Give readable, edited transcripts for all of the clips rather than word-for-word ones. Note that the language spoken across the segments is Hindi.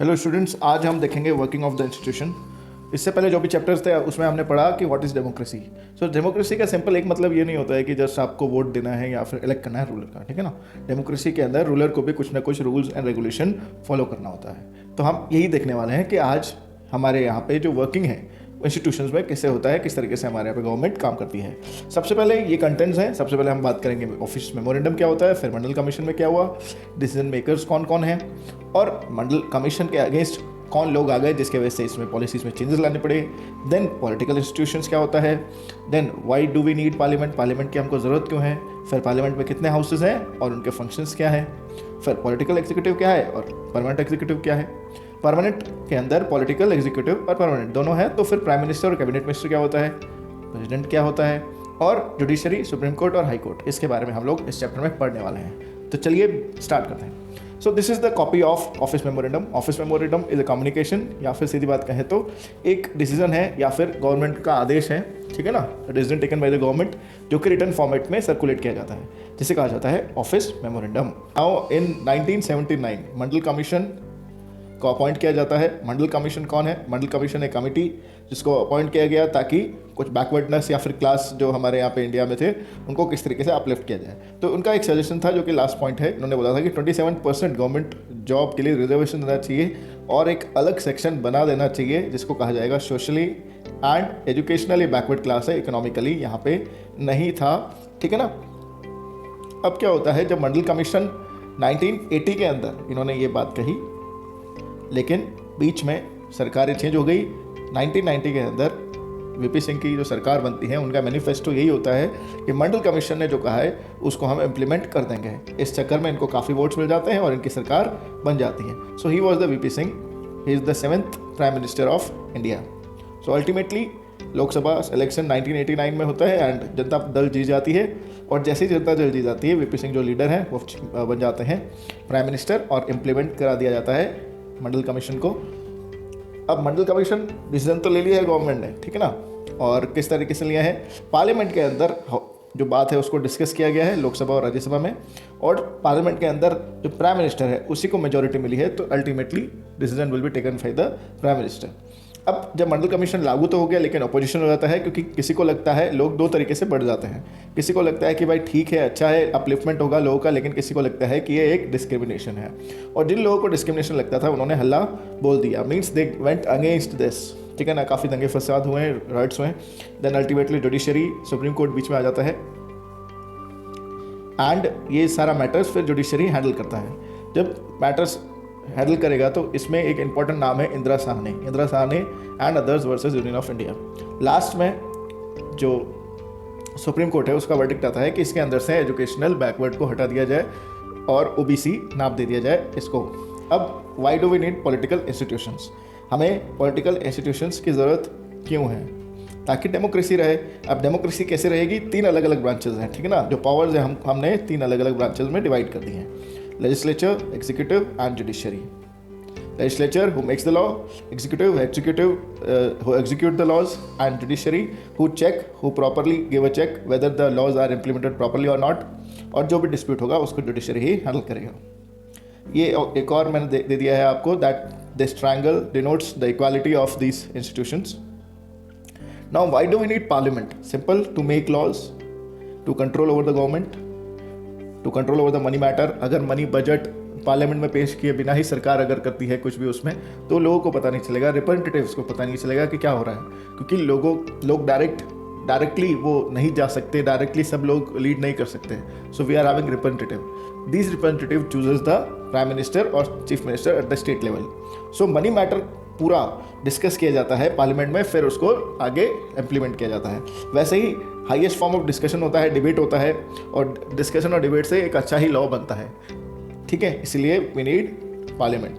हेलो स्टूडेंट्स, आज हम देखेंगे वर्किंग ऑफ द इंस्टीट्यूशन। इससे पहले जो भी चैप्टर्स थे उसमें हमने पढ़ा कि what is democracy. So democracy का सिंपल एक मतलब ये नहीं होता है कि जस्ट आपको वोट देना है या फिर इलेक्ट करना है रूलर का, ठीक है ना। डेमोक्रेसी के अंदर रूलर को भी कुछ ना कुछ रूल्स एंड रेगुलेशन फॉलो करना होता है। तो हम यही देखने वाले हैं कि आज हमारे यहाँ पे जो वर्किंग है इंस्टीट्यूशंस में कैसे होता है, किस तरीके से हमारे यहाँ पे गवर्नमेंट काम करती है। सबसे पहले ये कंटेंट्स हैं। सबसे पहले हम बात करेंगे ऑफिस मेमोरेंडम क्या होता है, फिर मंडल कमीशन में क्या हुआ, डिसीजन मेकर्स कौन कौन हैं, और मंडल कमीशन के अगेंस्ट कौन लोग आ गए जिसके वजह से इसमें पॉलिसीज में चेंजेस लाने पड़े। देन पॉलिटिकल इंस्टीट्यूशंस क्या होता है, then why do we need parliament, parliament की हमको ज़रूरत क्यों है, फिर पार्लियामेंट में कितने हाउसेज हैं और उनके फंक्शंस क्या है, फिर पॉलिटिकल एग्जीक्यूटिव क्या है और परमानेंट एग्जीक्यूटिव क्या है। परमानेंट के अंदर पॉलिटिकल एग्जीक्यूटिव और परमानेंट दोनों है, तो फिर प्राइम मिनिस्टर और कैबिनेट मिनिस्टर क्या होता है, प्रेसिडेंट क्या होता है, और जुडिशरी, सुप्रीम कोर्ट और हाई कोर्ट, इसके बारे में हम लोग इस चैप्टर में पढ़ने वाले हैं। तो चलिए स्टार्ट करते हैं। सो this is the copy of office memorandum. Office memorandum is a communication, या फिर सीधी बात कहें तो एक डिसीजन है या फिर गवर्नमेंट का आदेश है, ठीक है ना, decision taken by the government, जो कि रिटर्न फॉर्मेट में सर्कुलेट किया जाता है, जिसे कहा जाता है office memorandum. Now in 1979 Mandal commission को अपॉइंट किया जाता है। मंडल कमीशन कौन है? मंडल कमीशन एक कमिटी जिसको अपॉइंट किया गया ताकि कुछ बैकवर्डनेस या फिर क्लास जो हमारे यहाँ पे इंडिया में थे उनको किस तरीके से अपलिफ्ट किया जाए। तो उनका एक सजेशन था जो कि लास्ट पॉइंट है। इन्होंने बोला था कि 27% गवर्नमेंट जॉब के लिए रिजर्वेशन देना चाहिए और एक अलग सेक्शन बना देना चाहिए जिसको कहा जाएगा socially and educationally backward class है, इकोनॉमिकली यहाँ पे नहीं था, ठीक है ना। अब क्या होता है, जब मंडल कमीशन 1980 के अंदर इन्होंने ये बात कही, लेकिन बीच में सरकारें चेंज हो गई। 1990 के अंदर वीपी सिंह की जो सरकार बनती है उनका मैनिफेस्टो यही होता है कि मंडल कमीशन ने जो कहा है उसको हम इम्प्लीमेंट कर देंगे। इस चक्कर में इनको काफ़ी वोट्स मिल जाते हैं और इनकी सरकार बन जाती है। So he was the VP Singh, he is the 7th prime minister of India. So ultimately Lok Sabha election 1989 में होता है एंड जनता दल जीत जाती है, और जैसे ही जनता दल जीत जाती है वीपी सिंह जो लीडर हैं वो बन जाते हैं प्राइम मिनिस्टर और इम्प्लीमेंट करा दिया जाता है मंडल कमीशन को। अब मंडल कमीशन डिसीजन तो ले लिया है गवर्नमेंट ने, ठीक है ना, और किस तरीके से लिया है, पार्लियामेंट के अंदर जो बात है उसको डिस्कस किया गया है लोकसभा और राज्यसभा में, और पार्लियामेंट के अंदर जो प्राइम मिनिस्टर है उसी को मेजॉरिटी मिली है, तो ultimately decision will be taken by the prime minister. अब जब मंडल कमीशन लागू तो हो गया, लेकिन अपोजिशन हो जाता है, क्योंकि किसी को लगता है, लोग दो तरीके से बढ़ जाते हैं। किसी को लगता है कि भाई ठीक है, अच्छा है, अपलिफ्टमेंट होगा लोगों का, लेकिन किसी को लगता है कि ये एक डिस्क्रिमिनेशन है, और जिन लोगों को डिस्क्रिमिनेशन लगता था उन्होंने हल्ला बोल दिया, means they went against this, ठीक है ना। काफ़ी दंगे फसाद हुए हैं, राइट्स हुए हैं। Then ultimately judiciary, supreme court बीच में आ जाता है एंड ये सारा मैटर्स फिर जुडिशरी हैंडल करता है। जब मैटर्स हैंडल करेगा तो इसमें एक इंपॉर्टेंट नाम है Indira Sawhney and others versus union of India. Last में जो सुप्रीम कोर्ट है उसका वर्डिक्ट आता है कि इसके अंदर से एजुकेशनल बैकवर्ड को हटा दिया जाए और ओबीसी नाम दे दिया जाए इसको। अब why do we need political institutions, हमें पॉलिटिकल इंस्टीट्यूशंस की ज़रूरत क्यों है? ताकि डेमोक्रेसी रहे। अब डेमोक्रेसी कैसे रहेगी? 3 अलग अलग ब्रांचेज हैं, ठीक है ना। जो पावर्स हैं हमने 3 अलग अलग ब्रांचेज में डिवाइड कर दी हैं, legislature, executive and judiciary. Legislature who makes the law, executive who execute the laws, and judiciary who check, who properly give a check whether the laws are implemented properly or not, और जो भी डिस्प्यूट होगा उसको जुडिशरी ही हैंडल करेगा। ये एक और मैंने दे दिया है आपको, that this triangle denotes the equality of these institutions. Now why do we need parliament? Simple, to make laws, to control over the government, to control over the money matter. अगर मनी बजट पार्लियामेंट में पेश किए बिना ही सरकार अगर करती है कुछ भी उसमें, तो लोगों को पता नहीं चलेगा, रिप्रेजेंटेटिव्स को पता नहीं चलेगा कि क्या हो रहा है, क्योंकि लोग डायरेक्टली वो नहीं जा सकते, डायरेक्टली सब लोग लीड नहीं कर सकते। So we are having representative, this representative chooses the prime minister और chief minister at the state level. So money matter पूरा डिस्कस किया जाता है पार्लियामेंट में, फिर उसको आगे इम्प्लीमेंट किया जाता है। वैसे ही हाईएस्ट फॉर्म ऑफ डिस्कशन होता है, डिबेट होता है, और डिस्कशन और डिबेट से एक अच्छा ही लॉ बनता है, ठीक है। इसलिए we need parliament.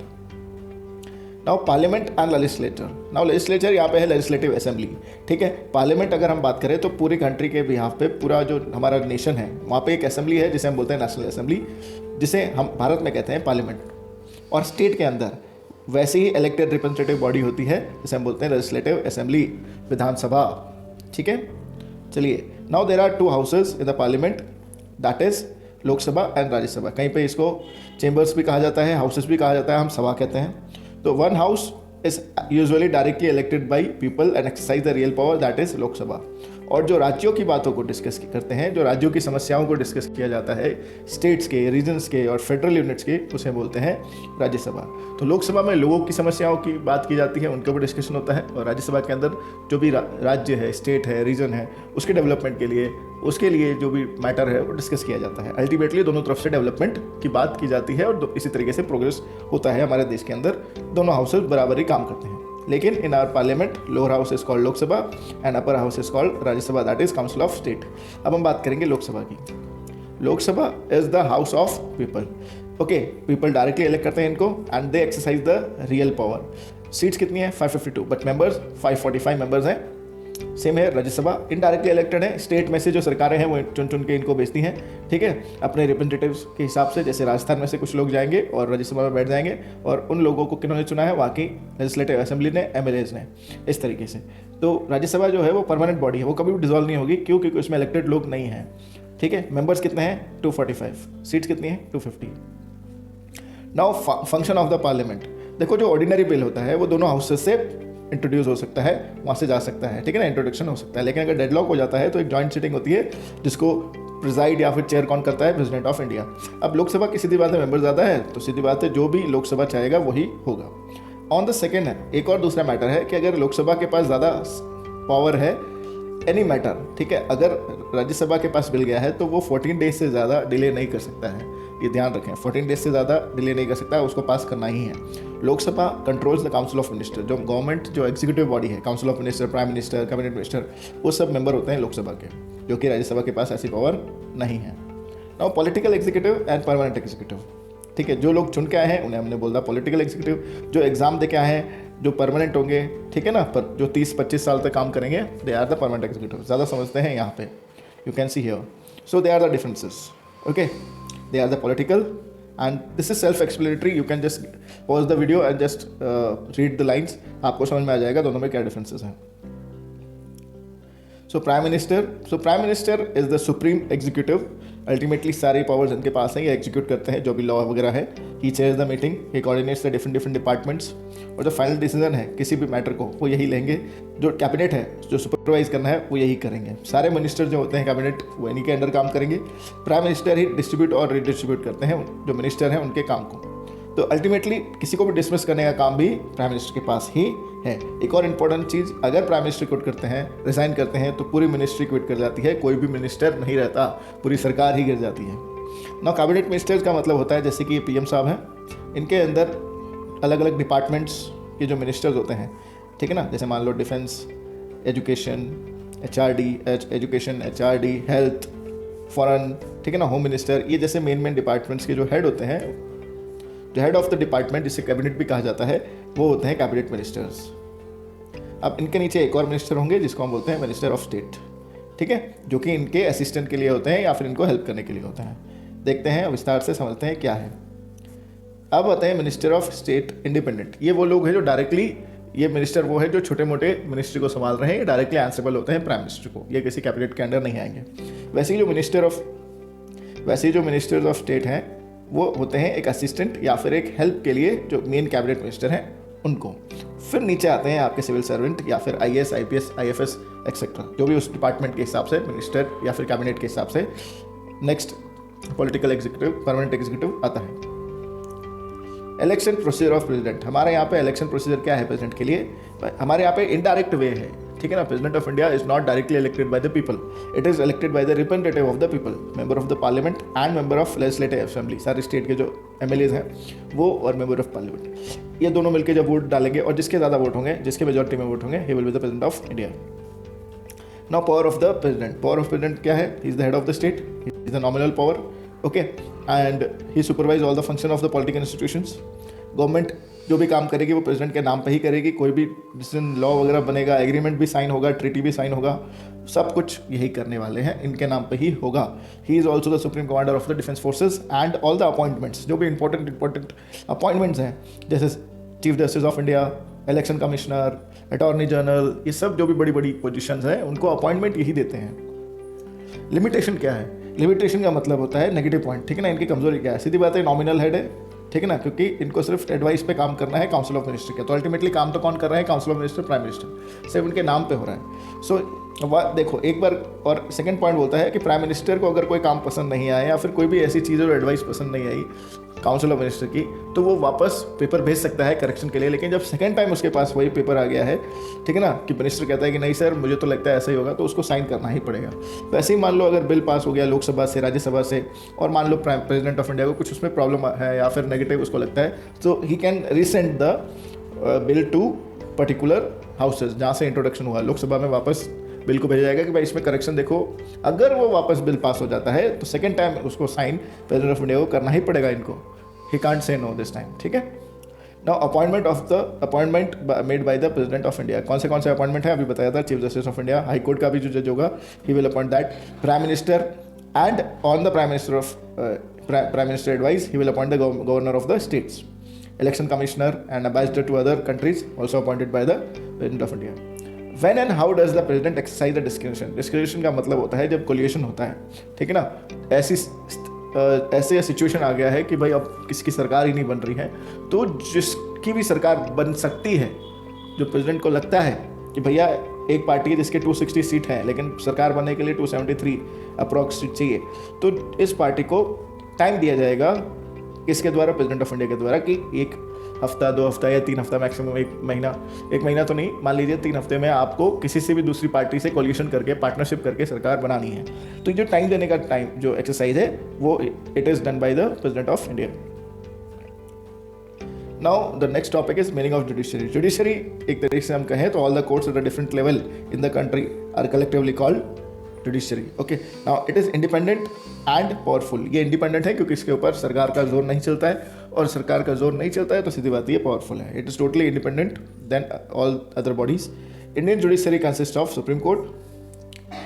Now parliament and legislature. Now legislature यहाँ पे है लेजिस्लेटिव असेंबली, ठीक है। पार्लियामेंट अगर हम बात करें तो पूरी कंट्री के बिहाफ पे पूरा जो हमारा नेशन है वहाँ पे एक असेंबली है जिसे हम बोलते हैं नेशनल असेंबली, जिसे हम भारत में कहते हैं पार्लियामेंट। और स्टेट के अंदर वैसे ही इलेक्टेड रिप्रेजेंटेटिव बॉडी होती है जिसे हम बोलते हैं लेजिस्लेटिव असेंबली, विधानसभा, ठीक है। चलिए, now there are 2 houses in the parliament, that is Lok Sabha and Rajya Sabha. कहीं पे इसको चेंबर्स भी कहा जाता है, हाउसेस भी कहा जाता है, हम सभा कहते हैं। तो one house is usually directly elected by people and exercise the real power, that is Lok Sabha. और जो राज्यों की बातों को डिस्कस करते हैं, जो राज्यों की समस्याओं को डिस्कस किया जाता है, स्टेट्स के, रीजन्स के और फेडरल यूनिट्स के, उसे बोलते हैं राज्यसभा। तो लोकसभा में लोगों की समस्याओं की बात की जाती है, उनके ऊपर डिस्कशन होता है, और राज्यसभा के अंदर जो भी राज्य है, स्टेट है, रीजन है, उसके डेवलपमेंट के लिए, उसके लिए जो भी मैटर है वो डिस्कस किया जाता है। अल्टीमेटली दोनों तरफ से डेवलपमेंट की बात की जाती है और इसी तरीके से प्रोग्रेस होता है हमारे देश के अंदर। दोनों हाउसेस बराबर ही काम करते हैं। लेकिन in our parliament lower house is called Lok Sabha and upper house is called Rajya Sabha, that is council of state. अब हम बात करेंगे लोकसभा की। Lok Sabha is the house of people. Okay, people directly elect करते हैं इनको and they exercise the real power. Seats कितनी है? 552, बट मेंबर्स 545 मेंबर्स हैं। सेम है राज्यसभा, इनडायरेक्टली इलेक्टेड है, स्टेट में से जो सरकारें हैं वो चुन चुन के इनको भेजती हैं, ठीक है, अपने रिप्रेजेंटेटिव्स के हिसाब से। जैसे राजस्थान में से कुछ लोग जाएंगे और राज्यसभा में बैठ जाएंगे, और उन लोगों को किन्होंने चुना है? वहाँ की लेजिस्लेटिव असेंबली ने, एमएलएज ने, इस तरीके से। तो राज्यसभा जो है वो परमानेंट बॉडी है, वो कभी भी डिसॉल्व नहीं होगी, क्यों? क्योंकि उसमें इलेक्टेड लोग नहीं हैं, ठीक है। मेंबर्स कितने हैं? 245। सीट्स कितनी हैं? 250। Now function of the parliament. देखो, जो ऑर्डिनरी बिल होता है वो दोनों हाउसेस से इंट्रोड्यूस हो सकता है, वहाँ से जा सकता है, ठीक है ना, इंट्रोडक्शन हो सकता है। लेकिन अगर डेडलॉक हो जाता है तो एक जॉइंट सिटिंग होती है, जिसको प्रिजाइड या फिर चेयर कौन करता है? President of India. अब लोकसभा की सीधी बात है, मेंबर ज़्यादा है तो सीधी बात है जो भी लोकसभा चाहेगा वही होगा। ऑन द सेकेंड है एक और दूसरा मैटर है कि अगर लोकसभा के पास ज़्यादा पावर है, एनी मैटर, ठीक है, अगर राज्यसभा के पास मिल गया है तो वो 14 डेज से ज़्यादा डिले नहीं कर सकता है। ये ध्यान रखें, 14 डेज से ज़्यादा डिले नहीं कर सकता है, उसको पास करना ही है। Lok Sabha controls the council of minister. जो गवर्नमेंट, जो एग्जीक्यूटिव बॉडी है, council of minister, prime minister, cabinet minister, वो सब मेंबर होते हैं लोकसभा के, जो कि राज्यसभा के पास ऐसी पावर नहीं है। Now political executive and permanent executive, ठीक है, जो लोग चुन के आए हैं उन्हें हमने बोला पॉलिटिकल एग्जीक्यूटिव। जो एग्जाम दे के आए हैं, जो परमानेंट होंगे, ठीक है ना, पर जो 30-25 साल तक काम करेंगे, they are the permanent executive. ज़्यादा समझते हैं यहाँ पे, you can see here. So they are the differences, okay, they are the political, and this is self explanatory, you can just pause the video and just read the lines, आपको समझ में आ जाएगा दोनों में क्या differences हैं। So prime minister is the supreme executive, ultimately सारे पावर्स इनके पास हैं, ये एग्जीक्यूट करते हैं जो भी लॉ वगैरह है। He chairs the meeting, he coordinates the different departments, और जो फाइनल डिसीजन है किसी भी मैटर को वो यही लेंगे। जो कैबिनेट है, जो सुपरवाइज करना है वो यही करेंगे। सारे मिनिस्टर जो होते हैं कैबिनेट, वो इन्हीं के अंडर काम करेंगे। प्राइम मिनिस्टर ही डिस्ट्रीब्यूट और रिडिस्ट्रीब्यूट करते हैं जो मिनिस्टर हैं उनके काम को। तो अल्टीमेटली किसी को भी डिसमिस करने का काम भी प्राइम मिनिस्टर के पास ही है। एक और इम्पॉर्टेंट चीज़, अगर प्राइम मिनिस्टर क्विट करते हैं, रिजाइन करते हैं, तो पूरी मिनिस्ट्री क्विट कर जाती है, कोई भी मिनिस्टर नहीं रहता, पूरी सरकार ही गिर जाती है। ना कैबिनेट मिनिस्टर्स का मतलब होता है जैसे कि पीएम साहब हैं, इनके अंदर अलग अलग डिपार्टमेंट्स के जो मिनिस्टर्स होते हैं, ठीक है ना, जैसे मान लो defence, education, education, HRD, health, foreign, ठीक है ना, होम मिनिस्टर, ये जैसे मेन डिपार्टमेंट्स के जो हेड होते हैं, जो हेड ऑफ द डिपार्टमेंट जिसे कैबिनेट भी कहा जाता है, वो होते हैं कैबिनेट मिनिस्टर्स। अब इनके नीचे एक और मिनिस्टर होंगे जिसको हम बोलते हैं मिनिस्टर ऑफ स्टेट, ठीक है, जो कि इनके असिस्टेंट के लिए होते हैं या फिर इनको हेल्प करने के लिए होते हैं। देखते हैं विस्तार से, समझते हैं क्या है। अब आते हैं मिनिस्टर ऑफ स्टेट इंडिपेंडेंट। ये वो लोग हैं जो डायरेक्टली, ये मिनिस्टर वो है जो छोटे मोटे मिनिस्ट्री को संभाल रहे हैं, ये डायरेक्टली आंसरेबल होते हैं प्राइम मिनिस्टर को, ये किसी कैबिनेट के अंडर नहीं आएंगे। वैसे ही जो मिनिस्टर्स ऑफ स्टेट हैं वो होते हैं एक असिस्टेंट या फिर एक हेल्प के लिए जो मेन कैबिनेट मिनिस्टर हैं उनको। फिर नीचे आते हैं आपके सिविल सर्वेंट या फिर IAS, IPS, IFS एक्सेट्रा, जो भी उस डिपार्टमेंट के हिसाब से मिनिस्टर या फिर कैबिनेट के हिसाब से। Next political executive, permanent executive आता है। Election procedure of president. हमारे यहाँ पे इलेक्शन प्रोसीजर क्या है प्रेसिडेंट के लिए? हमारे यहाँ पे इनडायरेक्ट वे है, ठीक है ना। President of India is not directly elected by the people, it is elected by the representative of the people, member of the parliament and member of legislative assembly. सारे स्टेट के जो MLAs हैं वो और मेंबर ऑफ पार्लियामेंट, ये दोनों मिलकर जब वोट डालेंगे और जिसके ज़्यादा वोट होंगे, जिसके मेजॉरिटी में वोट होंगे, he will be the president of India. Now power of the president. Power of president क्या है? He is the head of the state, he is the nominal power, okay, and he supervise all the function of the political institutions. Government जो भी काम करेगी वो प्रेसिडेंट के नाम पे ही करेगी। कोई भी डिसीजन, लॉ वगैरह बनेगा, एग्रीमेंट भी साइन होगा, ट्रीटी भी साइन होगा, सब कुछ यही करने वाले हैं, इनके नाम पे ही होगा। He is also the supreme commander of the defence forces and all the appointments, जो भी इंपॉर्टेंट अपॉइंटमेंट्स हैं, जैसे chief justice of India, election commissioner, attorney general, ये सब जो भी बड़ी बड़ी पोजीशंस हैं उनको अपॉइंटमेंट यही देते हैं। लिमिटेशन क्या है? लिमिटेशन का मतलब होता है नेगेटिव पॉइंट, ठीक है ना। इनकी कमजोरी क्या है? सीधी बात है, नॉमिनल हेड है, ठीक है ना, क्योंकि इनको सिर्फ एडवाइस पे काम करना है काउंसिल ऑफ मिनिस्टर के। तो अल्टीमेटली काम तो कौन कर रहा है, council of minister, prime minister, सिर्फ उनके नाम पे हो रहा है। सो देखो एक बार, और सेकंड पॉइंट बोलता है कि प्राइम मिनिस्टर को अगर कोई काम पसंद नहीं आया या फिर कोई भी ऐसी चीज़ और एडवाइस पसंद नहीं आई काउंसिल ऑफ मिनिस्टर की, तो वो वापस पेपर भेज सकता है करेक्शन के लिए। लेकिन जब सेकंड टाइम उसके पास वही पेपर आ गया है, ठीक है ना, कि मिनिस्टर कहता है कि नहीं सर मुझे तो लगता है ऐसा ही होगा, तो उसको साइन करना ही पड़ेगा। वैसे ही मान लो अगर बिल पास हो गया लोकसभा से, राज्यसभा से, और मान लो प्रेसिडेंट ऑफ इंडिया को कुछ उसमें प्रॉब्लम है या फिर नेगेटिव उसको लगता है, तो he can resend the bill to particular houses जहाँ से इंट्रोडक्शन हुआ, लोकसभा में वापस बिल को भेजा जाएगा कि भाई इसमें करेक्शन देखो। अगर वो वापस बिल पास हो जाता है तो सेकंड टाइम उसको साइन प्रेसिडेंट ऑफ इंडिया को करना ही पड़ेगा इनको। He can't say no this time, ठीक है। Now appointment made by the president of India, कौन से अपॉइंटमेंट है अभी बताया था, chief justice of India, high court का भी जो जज होगा he will appoint that, prime minister and on the prime minister advice he will appoint the governor of the states, election commissioner and ambassador to other countries also appointed by the president of India. When and how does the president exercise the discretion? Discretion का मतलब होता है जब कोलिएशन होता है, ठीक है ना। ऐसे सिचुएशन आ गया है कि भाई अब किसकी सरकार ही नहीं बन रही है, तो जिसकी भी सरकार बन सकती है, जो प्रेसिडेंट को लगता है कि भैया एक पार्टी है जिसके 260 सीट हैं लेकिन सरकार बनने के लिए 273 अप्रॉक्स सीट चाहिए, तो इस पार्टी को टाइम दिया जाएगा इसके द्वारा, प्रेसिडेंट ऑफ इंडिया के द्वारा, कि एक हफ्ता, 2 हफ्ता या 3 हफ्ता, मैक्सिमम 1 महीना तो नहीं, मान लीजिए 3 हफ्ते में आपको किसी से भी दूसरी पार्टी से कोलिशन करके, पार्टनरशिप करके सरकार बनानी है। तो जो टाइम देने का जो एक्सरसाइज है वो it is done by the president of India. Now the next topic is meaning of judiciary. Judiciary एक तरीके से हम कहें तो all the courts at a different level in the country are collectively called judiciary. Okay, now it is independent and powerful. ये इंडिपेंडेंट है क्योंकि इसके ऊपर सरकार का जोर नहीं चलता है, और सरकार का जोर नहीं चलता है तो सीधी बात ये पावरफुल है। It is totally independent than all other bodies. Indian judiciary consist of supreme court,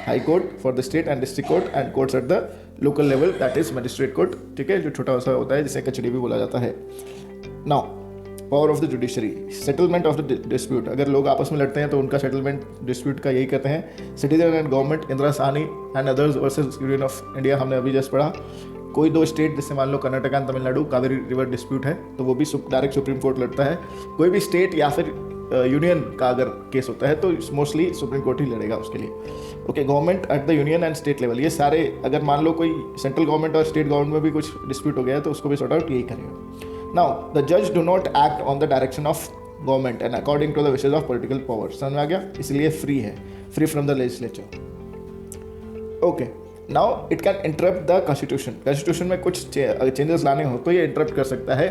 high court for the state and district court, and courts at the local level, that is magistrate court, ठीक है, जो छोटा सा होता है जिसे कचहरी भी बोला जाता है। Now power of the judiciary, settlement of the dispute. अगर लोग आपस में लड़ते हैं तो उनका सेटलमेंट डिस्प्यूट का यही कहते हैं। Citizen and government, Indira Sawhney and others versus union of India, हमने अभी जस्ट पढ़ा। कोई 2 स्टेट, जैसे मान लो Karnataka and Tamil Nadu, Kaveri river dispute है तो वो भी डायरेक्ट सुप्रीम कोर्ट लड़ता है। कोई भी स्टेट या फिर यूनियन का अगर केस होता है तो मोस्टली सुप्रीम कोर्ट ही लड़ेगा उसके लिए। Okay, government at the union and state level, ये सारे, अगर मान लो कोई सेंट्रल गवर्नमेंट और स्टेट गवर्नमेंट में भी कुछ डिस्प्यूट हो गया है तो उसको भी सॉर्ट आउट यही करेगा। Now, the judge do not act on the direction of government and according to the wishes of political power. समझ में आ गया, इसलिए फ्री है, free from the legislature. Okay, now it can interrupt the constitution. Constitution में कुछ चेंजेस लाने हो तो ये इंटरप्ट कर सकता है,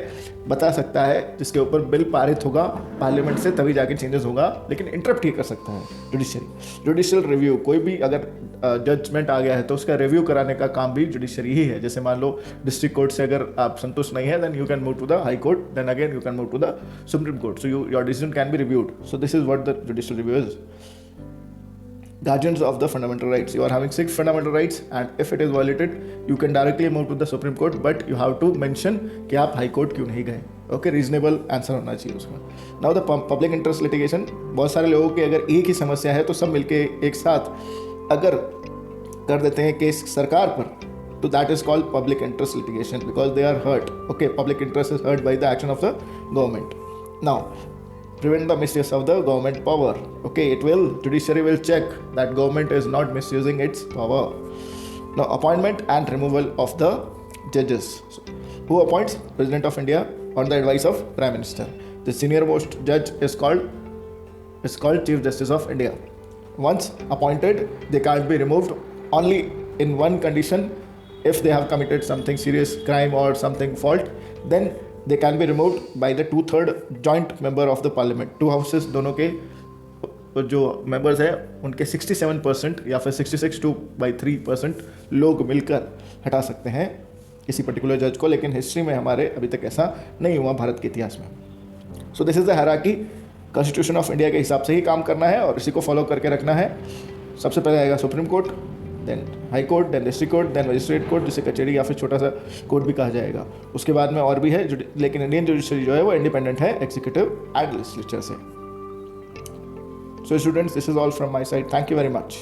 बता सकता है, जिसके ऊपर बिल पारित होगा पार्लियामेंट से तभी जाके चेंजेस होगा, लेकिन इंटरप्ट ही कर सकता है जुडिशरी। जुडिशियल रिव्यू, कोई भी अगर जजमेंट आ गया है तो उसका रिव्यू कराने का काम भी जुडिशरी ही है। जैसे मान लो डिस्ट्रिक्ट कोर्ट से अगर आप संतुष्ट नहीं है, then you can move to the high court, then again you can move to the supreme court, so your decision can be reviewed. So this is what the judicial review is. Guardians of the fundamental rights, you are having 6 fundamental rights and if it is violated you can directly move to the Supreme Court, but you have to mention कि आप हाई कोर्ट क्यों नहीं गए। ओके, रीजनेबल आंसर होना चाहिए उसका। Now the public interest litigation, बहुत सारे लोगों की अगर एक ही समस्या है तो सब मिलके एक साथ अगर कर देते हैं केस सरकार पर, तो that is called public interest litigation because they are hurt. Okay, public interest is hurt by the action of the government. Now prevent the misuse of the government power. Okay, judiciary will check that government is not misusing its power. Now, appointment and removal of the judges. So, who appoints? President of India on the advice of Prime Minister. The senior most judge is called Chief Justice of India. Once appointed, they can't be removed only in one condition: if they have committed something serious crime or something fault, then they can be removed by the 2/3 joint member of the parliament. 2 houses दोनों के जो members हैं उनके 67% या फिर 66/3% लोग मिलकर हटा सकते हैं किसी पर्टिकुलर जज को, लेकिन हिस्ट्री में हमारे अभी तक ऐसा नहीं हुआ भारत के इतिहास में। सो this is the hierarchy. Constitution of India के हिसाब से ही काम करना है और इसी को फॉलो करके रखना है। सबसे पहले आएगा supreme court, then high court, then district court, then magistrate court, जिसे कचहरी या फिर छोटा सा कोर्ट भी कहा जाएगा। उसके बाद में और भी है, लेकिन इंडियन जुडिशरी जो है वो इंडिपेंडेंट है एग्जीक्यूटिव एंड लेजिस्लेचर से। So students, this is all from my side. Thank you very much.